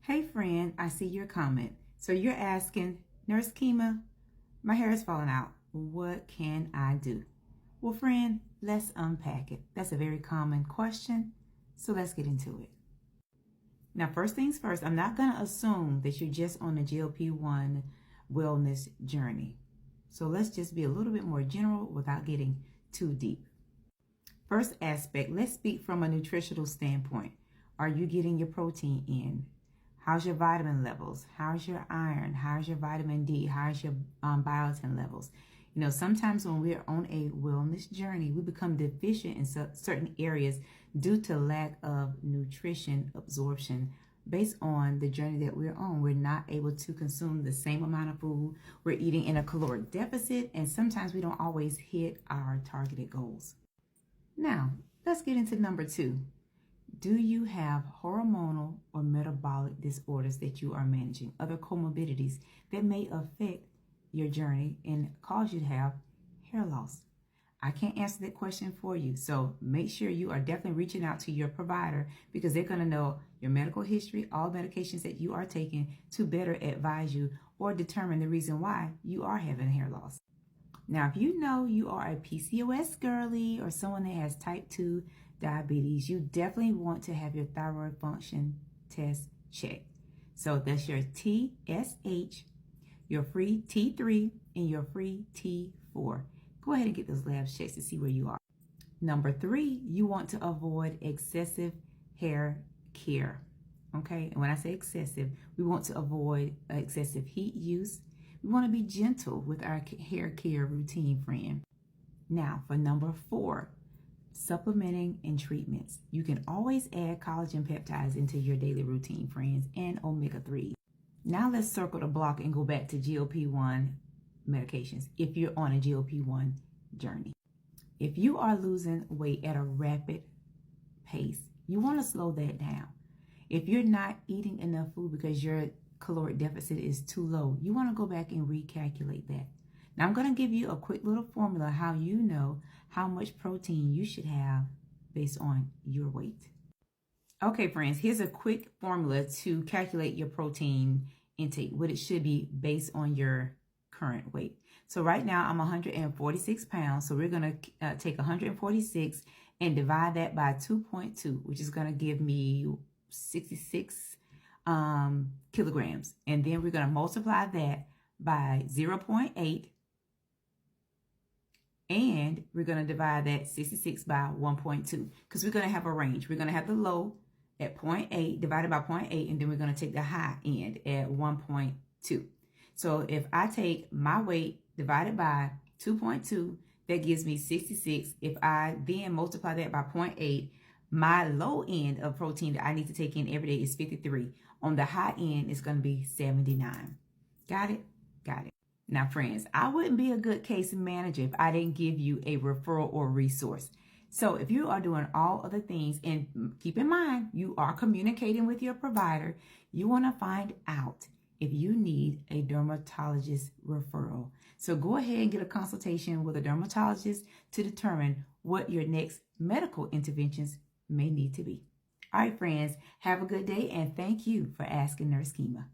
Hey friend, I see your comment. So you're asking, Nurse Kima, my hair is falling out. What can I do? Well, friend, let's unpack it. That's a very common question. So let's get into it. Now, first things first, I'm not going to assume that you're just on the GLP-1 wellness journey. So let's just be a little bit more general without getting too deep. First aspect, let's speak from a nutritional standpoint. Are you getting your protein in? How's your vitamin levels? How's your iron? How's your vitamin D? How's your biotin levels? You know, sometimes when we're on a wellness journey, we become deficient in certain areas due to lack of nutrition absorption based on the journey that we're on. We're not able to consume the same amount of food. We're eating in a caloric deficit, and sometimes we don't always hit our targeted goals. Now, let's get into number 2. Do you have hormonal or metabolic disorders that you are managing? Other comorbidities that may affect your journey and cause you to have hair loss? I can't answer that question for you. So make sure you are definitely reaching out to your provider because they're going to know your medical history, all medications that you are taking to better advise you or determine the reason why you are having hair loss. Now, if you know you are a PCOS girly or someone that has type 2 diabetes, you definitely want to have your thyroid function test checked. So that's your TSH, your free T3, and your free T4. Go ahead and get those labs checked to see where you are. Number 3, you want to avoid excessive hair care. Okay, and when I say excessive, we want to avoid excessive heat use. We want to be gentle with our hair care routine, friend. Now, for number 4, supplementing and treatments. You can always add collagen peptides into your daily routine, friends, and omega-3. Now let's circle the block and go back to GLP-1 medications if you're on a GLP-1 journey. If you are losing weight at a rapid pace, you want to slow that down. If you're not eating enough food because your caloric deficit is too low, you want to go back and recalculate that. Now I'm going to give you a quick little formula how you know how much protein you should have based on your weight. Okay, friends, here's a quick formula to calculate your protein intake, what it should be based on your current weight. So right now I'm 146 pounds. So we're going to take 146 and divide that by 2.2, which is going to give me 66 kilograms. And then we're going to multiply that by 0.8. And we're going to divide that 66 by 1.2 because we're going to have a range. We're going to have the low at 0.8 divided by 0.8, and then we're going to take the high end at 1.2. So if I take my weight divided by 2.2, that gives me 66. If I then multiply that by 0.8, my low end of protein that I need to take in every day is 53. On the high end, it's going to be 79. Got it? Got it. Now, friends, I wouldn't be a good case manager if I didn't give you a referral or resource. So if you are doing all other things, and keep in mind, you are communicating with your provider, you want to find out if you need a dermatologist referral. So go ahead and get a consultation with a dermatologist to determine what your next medical interventions may need to be. All right, friends, have a good day, and thank you for asking Nurse Kima.